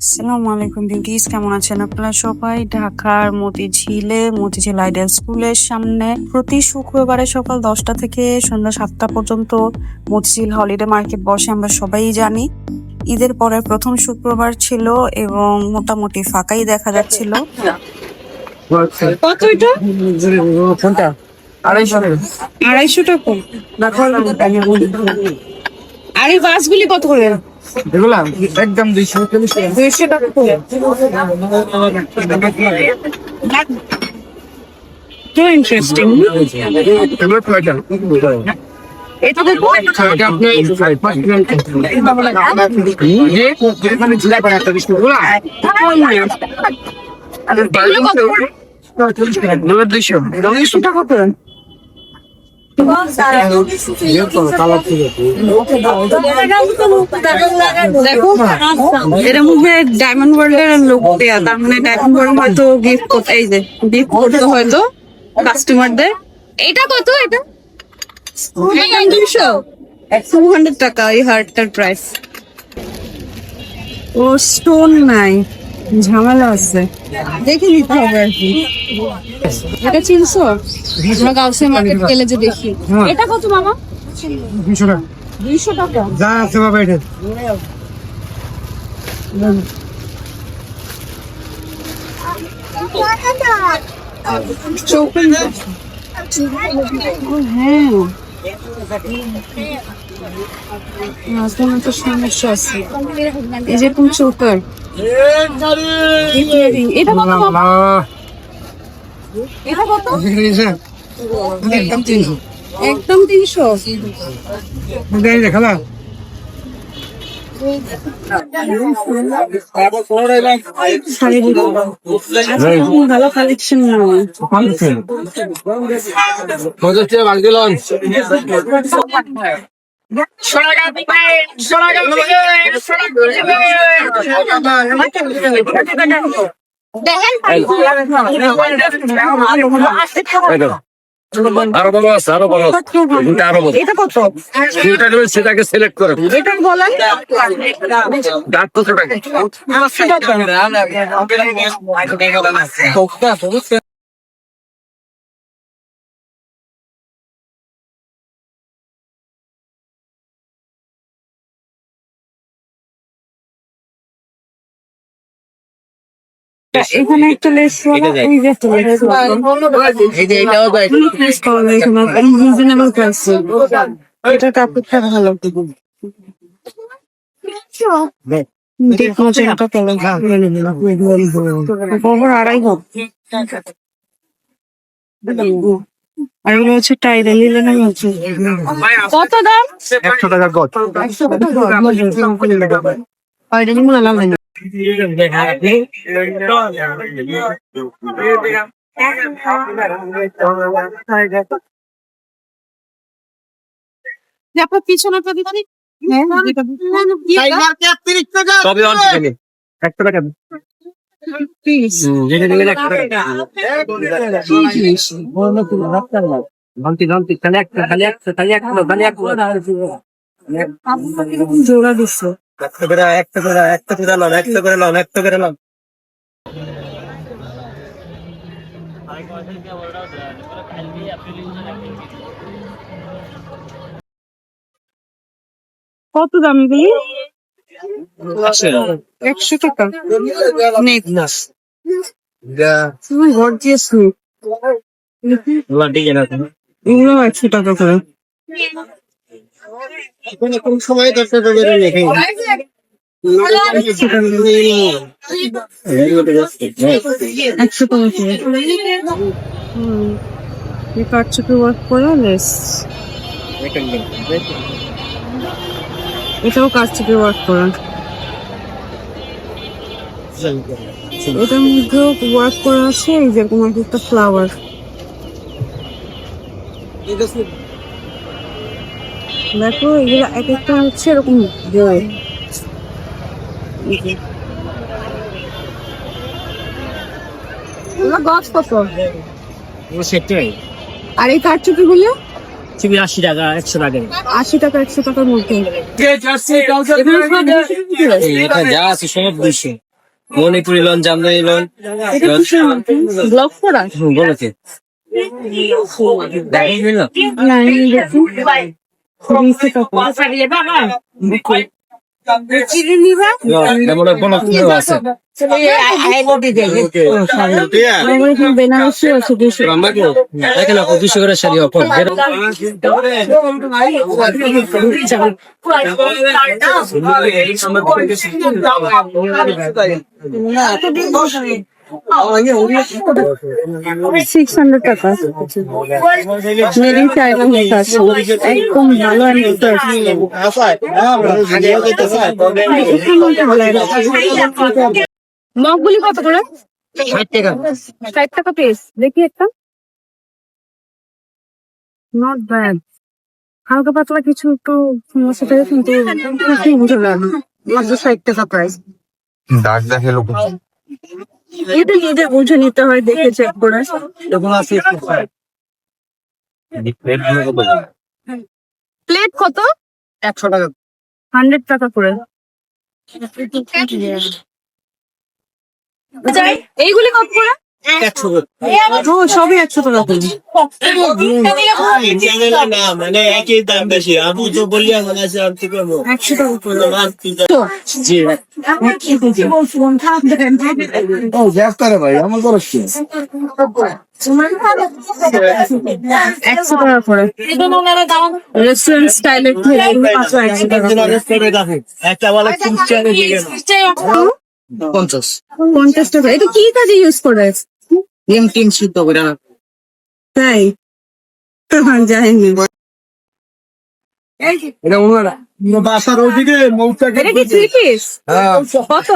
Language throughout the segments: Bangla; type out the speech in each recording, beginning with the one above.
আসসালামু আলাইকুম বিউটিস, কেমন আছেন আপনারা সবাই? ঢাকার মতিঝিল আইডিয়াল স্কুলের সামনে প্রতি শুক্রবারে সকাল 10টা থেকে সন্ধ্যা 7টা পর্যন্ত মতিঝিল হলিডে মার্কেট বসে, আমরা সবাই জানি। ঈদের পরে প্রথম শুক্রবার ছিল এবং মোটামুটি ফাঁকাই দেখা যাচ্ছিল। কত এটা? 250 টাকা। আর এই বাসগুলি কত করে? এগুলা একদম 200 টাকা করে। তো ইন্টারেস্টিং। এগুলো কয়টা? এটা দেখো, এটা আপনি 5 মানে জিলা করে একটা বিস্কুট গুলা আর 200 টাকা করে। দেখো এর মধ্যে ডায়মন্ড ওয়ার্ল্ডের লোক দেয়া, তার মানে ডায়মন্ড ওয়ার্ল্ড হয়তো গিফট করতে, এই যে গিফট করতে হয়তো কাস্টমারদের। এটা কত? এটা 200 টাকা এই হারটার প্রাইস। ও স্টোন নাই, ঝামেলা আছে, দেখে নিতে হবে আর কি। এটা চিনছো? আমরা গাউসিয়া মার্কেট গেলে যে দেখি। এটা কত মামা? 200 টাকা। 200 টাকা যা আছে বাবা এটা। চৌকান। হ্যাঁ, এখন তো সমস্যা আছে। এই যে কোন চৌকার, এটা কত মামা? এটা কত? একদম 300। একদম 300। দেখালা ভালো কালেকশন না। আরো বড় আছে, আরো বড় আছে। আরো বড়। এটা কত? যেটা নেবেন সেটাকে সিলেক্ট করে এটা বলেন। 800 টাকা। 800 টাকা। এখানে একটা লেস ওয়ালা, এই যে একটা লেস ওয়ালা। এই যে এটাও তো প্লিজ কল এখানে রিজনেবল প্রাইস। এটা কাপড়টা ভালো। দেখো এটা কেমন। ওভার 250। আর এগুলো হচ্ছে টাইরে নিলে না হচ্ছে। কত দাম? 100 টাকা গজ। 100 টাকা গজ। আর এটা নিমু না লাভ নাই। আপনার পিছনেটা দিতে। সবই অন থাকে। 100 টাকা। যেটা নেবেন 100 টাকা। জানতি খালি একটা জোড়া দিচ্ছে। একটা করে লন। কত দাম এগুলি? 100 টাকা। নেক না গর্জিয়াস নেক। এগুলো 100 টাকা করে। কোন সময় 10 টাকা করে রেখে 100 টাকা করে। এই কাটছুপি ওয়ার্ক করা লেস, এটাও কাটছুপি ওয়ার্ক করা। এটার মধ্যেও ওয়ার্ক করা আছে, এই যেরকম একটা ফ্লাওয়ার। দেখো এগুলো এক একটা হচ্ছে এরকম বই। গছ কত? সেটাই আর এই কারচুপি গুলো 80 টাকা 100 টাকা। 80 টাকা 100 টাকার মধ্যে। এটা যা আছে সব 200। Manipuri lawn, Jamdani lawn. Block করা বলেছে বেনারসি আছে 200 দেখেন আপু 200 করে শাড়ি অফার। $600 টাকা মেরিন চাইনা মতো আছে একদম ভালো মগগুলি কত করে? 60 টাকা। 60 টাকা পিস। দেখি একটা নট ব্যাড, হালকা পাতলা কিছু একটু সমস্যা থাকে কিন্তু মাত্র 60 টাকা প্রাইস। ডাক দেখে লোক এটা নিজে বুঝে নিতে হয়, দেখে চেক করে। প্লেট কত? 100 টাকা। 100 টাকা করে। এইগুলি কত করে? 100 করে। ও সবই 100 টাকা করে। না মানে একই দাম বেশি। আপু তো বললি আমার আছে আর কি করবো। 100 টাকা করে। জি ও গ্যাসটারে ভাই আমার বড় কি 100 টাকা করে। রেস্টুরেন্ট স্টাইলের মাত্র 100 টাকা করে। একটা বলে 50 50 টাকা। এটা কি কাজে ইউজ করে? ডিম টিম শুদ্ধ করে না। তাই যাইনি। এটা ওনারা বাসার ওইদিকে মৌচাকে এটা কি 3 পিস? হ্যাঁ কত?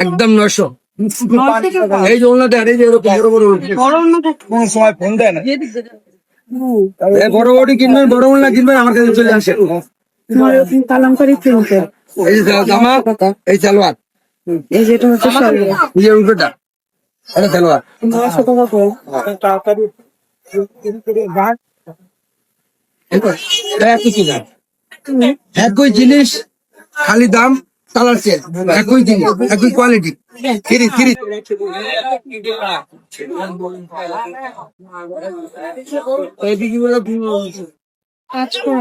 একদম 900 এই যে ওনাটা এই যে এরকম বড় বড় কোন সময় ফোন দেয় না এই বড় বড় কিনবেন, বড় ওনা কিনবেন আমার কাছে চলে আসে। কালামকারী প্রিন্টের এই যে জামা, এই সালোয়ার, এই যেটা হচ্ছে সালোয়ার। এই যে উল্টোটা এটা সালোয়ার 900 টাকা করে। এটা একই দাম, একই জিনিস খালি দাম কালার চেঞ্জ, একই জিনিস একই কোয়ালিটি। থ্রি থ্রি এইদিকে বলে কাজ করে।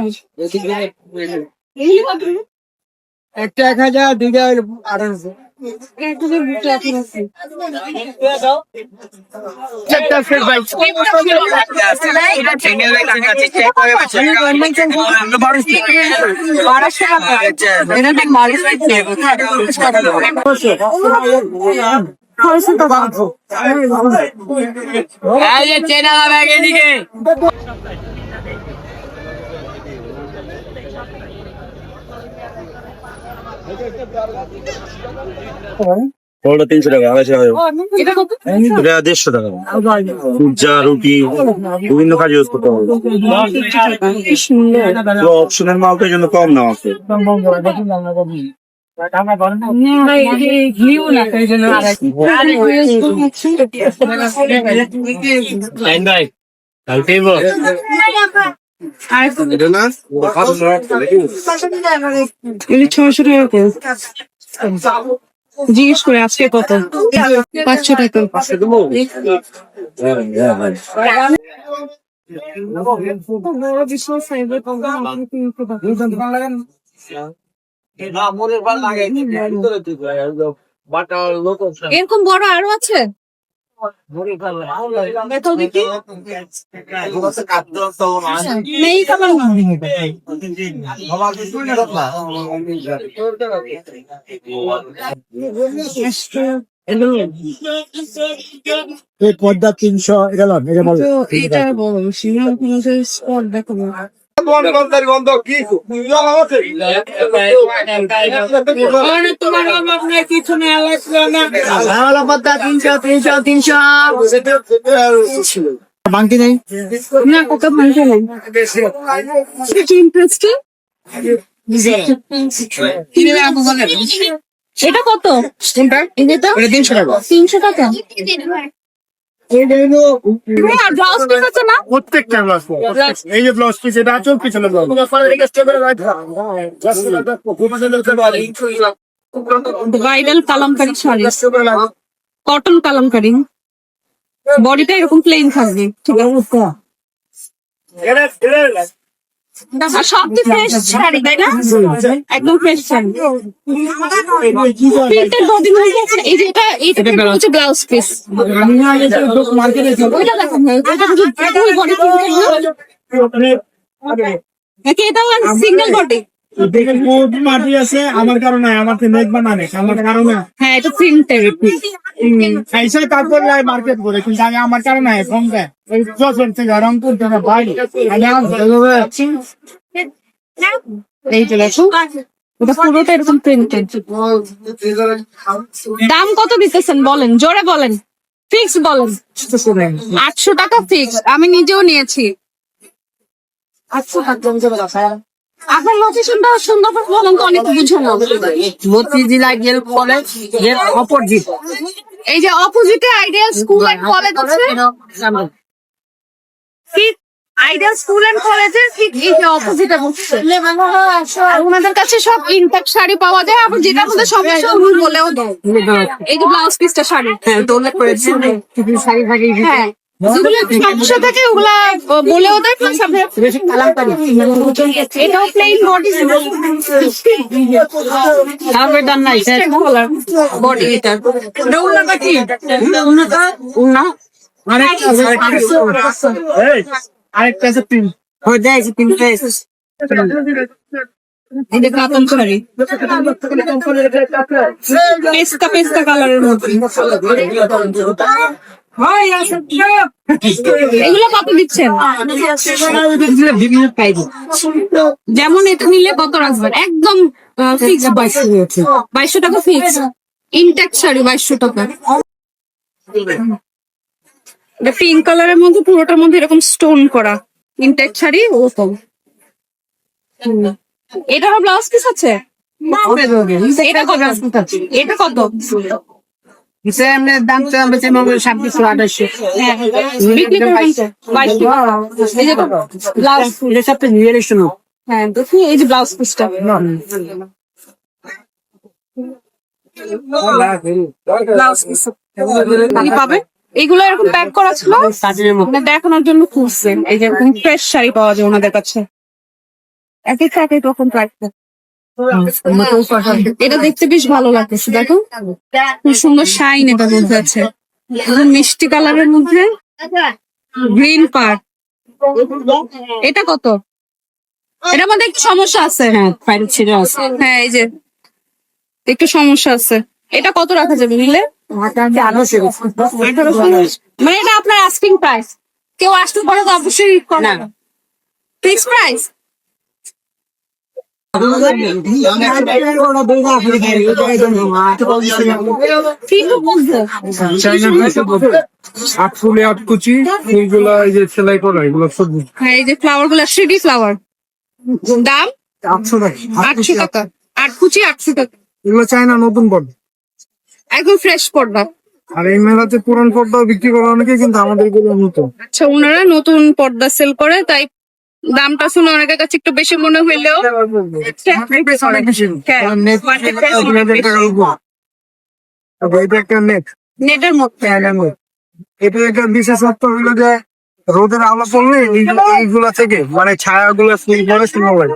একটা 1000, দুইটা 1800। বড়টা 300 টাকা, 250 টাকা। এটা কত? এটা 150 টাকা। পূজা, রুটি বিভিন্ন কাজে ইউজ করতে হবে। কি সুন্দর। অপশনের মাল তো এই জন্য কম দাম আছে। এটা না 600 টাকা করে। জিজ্ঞেস করে আজকে কত? 500 টাকা। এরকম বড় আরো আছে? নেই খাবার পদ্মা 300 এটা লন, এটা বল এটা বড় সীমা কোনো স্পট দেখো না। তোমার আপনার কিছু নেই বাংটি নেই না, ওকে ভাঙছে নেই। ইন্টারেস্টিং। এটা কত? এটা 300 টাকা। 300 টাকা। ব্লাউজ পিস আছে না? প্রত্যেকটা ব্লাউজ এই যে ব্লাউজ পিস এটা আচল পিছনে blouse bridal Kalamkari sari, cotton Kalamkari, বডিটা এরকম প্লেন থাকবে, ঠিক আছে। আর সব কি ফ্রেশ শাড়ি, তাই না? একদম ফ্রেশ শাড়ি। প্রিন্টেড বডি হচ্ছে এই যে এটা হচ্ছে ব্লাউজ পিস। ওইটা দেখুন না, এটা হচ্ছে ফুল বডি প্রিন্টেড নাকি এটা সিঙ্গেল বডি? মাটি আছে আমার কারণে আমার তো নেক বানানে আমার কারণে হ্যাঁ, এটা প্রিন্টেড। খাইছে তারপর মার্কেট করে কিন্তু আগে আমার কারণে কম দেয় ওই যখন থেকে রংপুর থেকে বাইরে এই যে দেখো, এটা পুরোটা এরকম প্রিন্টেড। দাম কত দিতেছেন বলেন, জোরে বলেন, ফিক্স বলেন। 800 টাকা ফিক্স, আমি নিজেও নিয়েছি। আপনার লোকেশনটা সুন্দর করে বলেন তো, অনেক বুঝে না। মতিঝিল আইডিয়াল কলেজ এর অপোজিট। এই যে অপোজিটে আইডিয়াল স্কুল এন্ড কলেজ আছে, ঠিক আইডিয়াল স্কুল এন্ড কলেজের ঠিক এই যে অপোজিটে বসছে। আর ওনাদের কাছে সব ইনটেক শাড়ি পাওয়া যায়, আবার যেটা মধ্যে সমস্যা উনি বলেও দেয়। এই যে ব্লাউজ পিসটা শাড়ি, হ্যাঁ তো উল্লেখ করেছি শাড়ি থাকে। হ্যাঁ যেগুলো সমস্যা থাকে ওগুলা বলেও দেয়, প্লাস আপনার কালামকারী এটাও প্লেন বডি, কালামের দাম নাই বডি এটা উন্নতা কি উন্না আরেকটা আছে পিন হয়ে যায় তিনটে এটা কাতান শাড়ি, পেস্তা পেস্তা কালারের মধ্যে। এগুলো কত দিচ্ছেন? বিভিন্ন প্রাইস যেমন এটা নিলে কত রাখবেন? একদম ফিক্স 2200 টাকা ফিক্স। ইনটেক শাড়ি 2200 টাকা। এটা পিঙ্ক কালারের মধ্যে পুরোটার মধ্যে এরকম স্টোন করা ইনটেক শাড়ি ওরকম। এটারও ব্লাউজ পিস আছে? এটা কত? এটা কত? দাম তো আমরা 2700-2800। হ্যাঁ, বিক্রি করবেন 2200। এই যে ব্লাউজ, এটা সবচেয়ে নিয়ে এসো। হ্যাঁ দেখি এই যে ব্লাউজ পিসটা ব্লাউজ পিস পাবে। এগুলো এরকম প্যাক করা ছিল, মানে দেখানোর জন্য খুঁজছে। এই যে ফ্রেশ শাড়ি পাওয়া যায় ওনাদের কাছে, এক এক এক এক রকম প্রাইস। এটা দেখতে বেশ ভালো লাগতেছে, দেখো খুব সুন্দর শাইন এটার মধ্যে আছে, একদম মিষ্টি কালারের মধ্যে গ্রিন পার্ট। এটা কত? এটার মধ্যে একটু সমস্যা আছে, হ্যাঁ ফাইল ছিঁড়ে আছে, হ্যাঁ এই যে একটু সমস্যা আছে। এটা কত রাখা যাবে নিলে? 1800। মানে এটা আপনার আস্কিং প্রাইস, কেউ আসতে পারে তো অবশ্যই ফিক্স প্রাইস। আটফুলি আটকুচি এইগুলা এই যে সেলাই করা এগুলো সবজি হ্যাঁ এই যে ফ্লাওয়ার গুলা 3D ফ্লাওয়ার, দাম 800 টাকা 800 টাকা। 8 কুচি 800 টাকা, এগুলো চাই না নতুন পর্দা। একদম ফ্রেশ পর্দা। আর এই মেলাতে পুরান পর্দাও বিক্রি করে অনেকে, কিন্তু আমাদের গুলো নতুন। আচ্ছা, ওনারা নতুন পর্দা সেল করে, তাই দামটা শুনে অনেকের কাছে একটু বেশি মনে হইলেও অনেক বেশি। হ্যাঁ, market price অনেক বেশি। এটা একটা নেট, নেটের মধ্যে এটা একটা বিশেষত্ব হইলো যে রোদের আলো পড়লে এইগুলা থেকে মানে ছায়াগুলো স্লিপ করে শুরু হয়।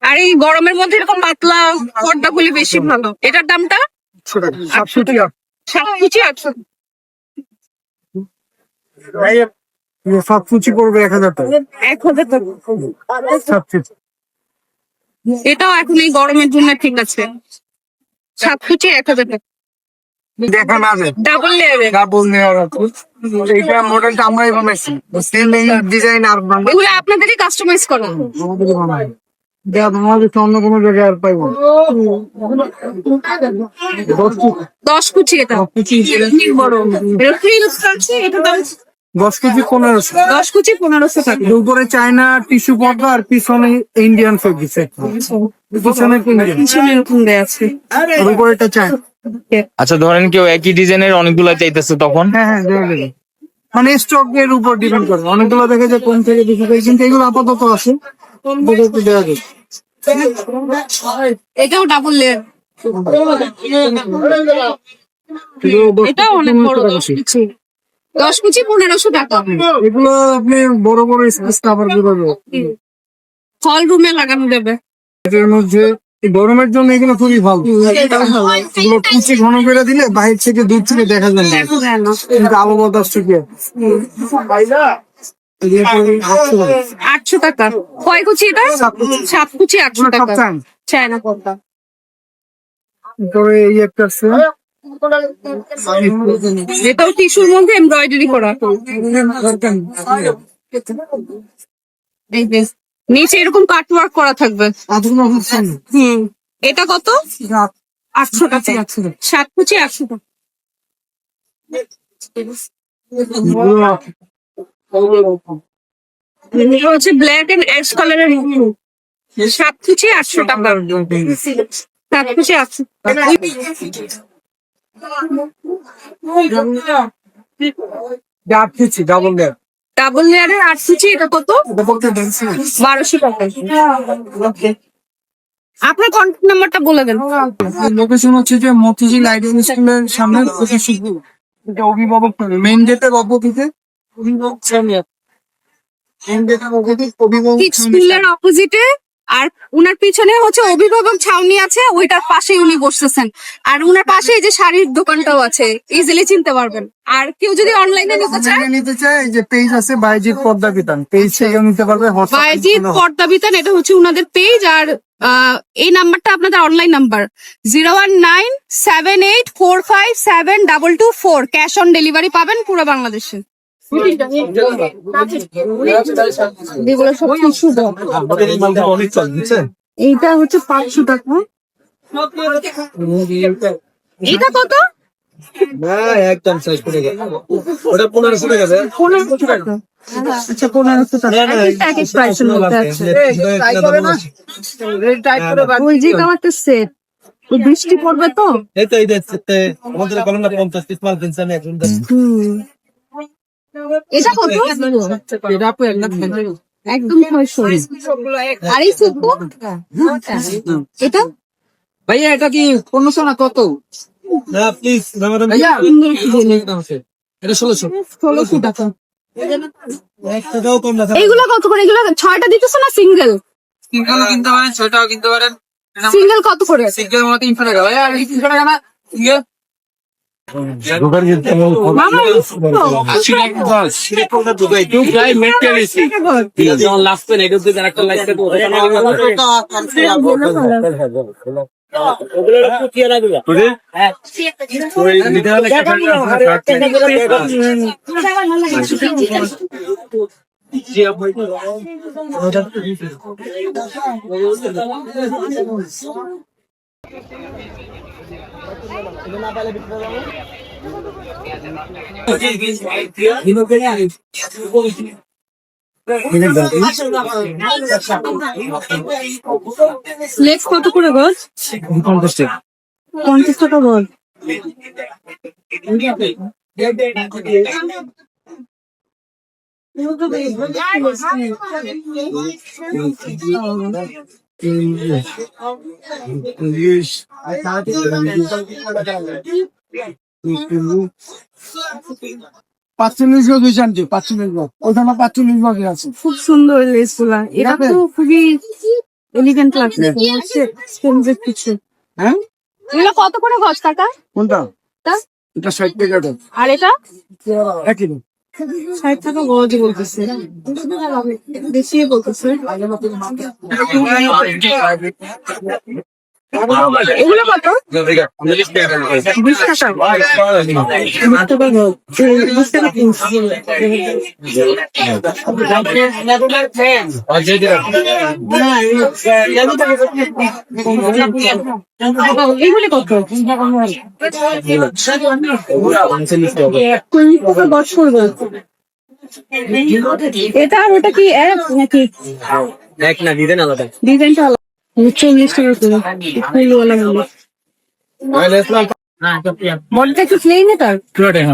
আর এই গরমের মধ্যে এরকম পাতলা পর্দা গুলি বেশি ভালো। এটার দামটা 700 টাকা। 7 কুচি 800। সব কুচি পড়বে 1000 টাকা। 1000 টাকা। সবকিছু এটাও এখন এই গরমের জন্য ঠিক আছে। 7 কুচি 1000 টাকা। দেখা না যায় ডাবল লেয়ারে ডাবল নেওয়ার এইটা মডেলটা আমরাই বানাইছি, সেম এই ডিজাইন আর বানাই এগুলো আপনাদেরই কাস্টমাইজ করা। আমাদের বানাই দেয়া আমাদের তো অন্য কোনো জায়গায় আর পাইবো না। 10 কুচি এটা অনেক বড়। এটা ফ্রিলস আছে, এটা দাম 10 কেজি 1500। 10 কুচি 1500 টাকা। এর উপরে চায়না টিস্যু পর্দা আর পিছনে ইন্ডিয়ান ফেব্রিক সেট, পিছনে ইন্ডিয়ান, পিছনে এরকম দেয়া আছে। আর উপরে এটা চায়না। আচ্ছা ধরেন কেউ একই ডিজাইনের অনেকগুলা চাইতেছে তখন? হ্যাঁ হ্যাঁ দেওয়া যাবে। মানে স্টক এর উপর ডিপেন্ড করে, অনেকগুলো দেখে যে কম থেকে বেশি থাকে, কিন্তু এগুলো আপাতত আছে, দেওয়া যাবে। এটাও ডাবল লেয়ার, এটাও অনেক বড়, 10 কুচি 1500 টাকা। এগুলো আপনি বড় বড় স্পেস কাভার করবে হল রুমে লাগানো যাবে। এটার মধ্যে এই গরমের জন্য এগুলো খুবই ভালো। এগুলো কুচি ঘন করে দিলে বাইরে থেকে দূর থেকে দেখা যায় না, কিন্তু আলো বাতাস থেকে। 800 টাকা। কয় কুচি এটা? 7 কুচি 800 টাকা। চায়না পর্দা। তারপরে এই একটা আছে, এটাও টিস্যুর মধ্যে এমব্রয়ডারি করা। এই যে নিচে এরকম কাট ওয়ার্ক করা থাকবে। এটা কত? 800 টাকা। 7 কুচি 800 টাকা। এটা হচ্ছে ব্ল্যাক এন্ড অ্যাশ কালারের 7 কুচি 800 টাকা। 7 কুচি 800 টাকা। Double layer. ডাবল লেয়ারের 8 কুচি, এটা কত? 1200 টাকা। আপনার কন্ট্যাক্ট নাম্বারটা বলে দেন। লোকেশন হচ্ছে যে মতিঝিল আইডিয়াল স্কুলের সামনে, এটা অভিভাবক মেইন গেটের অপোজিটে, অভিভাবক স্কুলের অপোজিটে, আর উনার পিছনে হচ্ছে অভিভাবক ছাউনি আছে, ওইটার পাশে উনি বসতেছেন। আর উনার পাশে এই যে শাড়ির দোকানটাও আছে, ইজিলি চিনতে পারবেন। আর কেউ যদি অনলাইনে নিতে চায়, এই যে পেজ আছে বাইজিৎ পর্দা বিতান, পেজ থেকেও নিতে পারবে। বাইজিৎ পর্দা বিতান, এটা হচ্ছে উনাদের পেজ। আর এই নাম্বারটা আপনাদের online number 01978457224। Cash on delivery পাবেন পুরো বাংলাদেশে। এগুলো সব 300 টাকা। এইটা হচ্ছে 500 টাকা। এটা কত? একদম সাইজ করে ওটা 1500 টাকা। 1500 টাকা। আচ্ছা 1500 টাকা। এক প্রাইসের মধ্যে আছে। ওই যে একটা সেট, বৃষ্টি পড়বে তো। এই তো আমাদের কলমটা 50 পিস মাল কিনছেন একজন। এটা কত? এটা আপু একদম 600। আর এই সুপো এটা ভাইয়া, এটা কি 1500 না কত? না প্লিজ ভাইয়া এটা 1600 টাকা। এক টাকাও কম না। এইগুলো কত করে? এগুলো 6টা দিতেছ না সিঙ্গেল? সিঙ্গেল কিনতে পারেন, 6টাও কিনতে পারেন। সিঙ্গেল কত করে? সিঙ্গেল মতো 300 টাকা। ভাইয়া আর 300 টাকা না সিঙ্গেল। মামা লেক্স কত করে গজ? 50 টাকা। 50 টাকা গজ। পাঁচচল্লিশ গজ হয়েছে আনছি, 45 গজ। ওখানে 45 গজ আছে। খুব সুন্দর লেস গুলা। এটা তো খুবই এলিগেন্ট লাগছে। এক্সপেন্সিভ কিছু। হ্যাঁ, এগুলো কত করে গজ কাকা? কোনটা? তা? এটা 60 টাকা গজ। আর এটা একই দাম। 60 টাকা গজই বলতেছে, বেশি বলতেছে। এগুলো কত? 20 টাকা। 20 টাকা গজ। 20 টাকা পিস। এগুলো কত? 20 টাকা গজ করবে। এটা আর ওটা কি এক নাকি? এক না, ডিজাইন আলাদা। ডিজাইনটা আলাদা। 40 টাকা করে ফুলওয়ালা গুলো। মডেলটা কি প্লেন এটার? পুরোটাই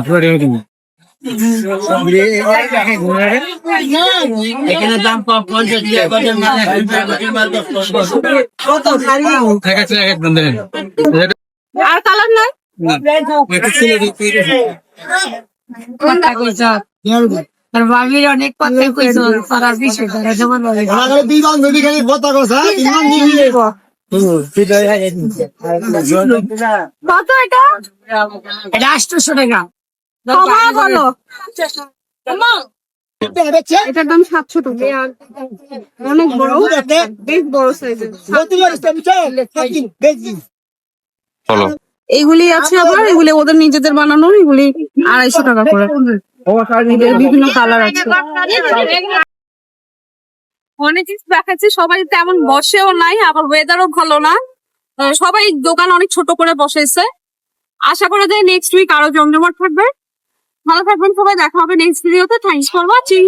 এখানে দাম কম 50 একদম দেন আর কালার নাই? আর ভাবির অনেক কথা কইছো সারা বিষয় ধরে যেমন কত এটা? এটা 800 টাকা। কমা বলো। এটার দাম 700 টাকা। অনেক বড়, বেশ বড় সাইজের। এইগুলি আছে আবার, এগুলি ওদের নিজেদের বানানো, এগুলি 250 টাকা করে। এদের বিভিন্ন কালার আছে। অনেক কিছু দেখাচ্ছি, সবাই তেমন বসেও নাই, আবার ওয়েদারও ভালো না। সবাই দোকান অনেক ছোট করে বসেছে। আশা করা যায় নেক্সট উইক আরো জমজমাট থাকবে। ভালো থাকবেন সবাই, দেখা হবে নেক্সট ভিডিওতে। Thanks for watching.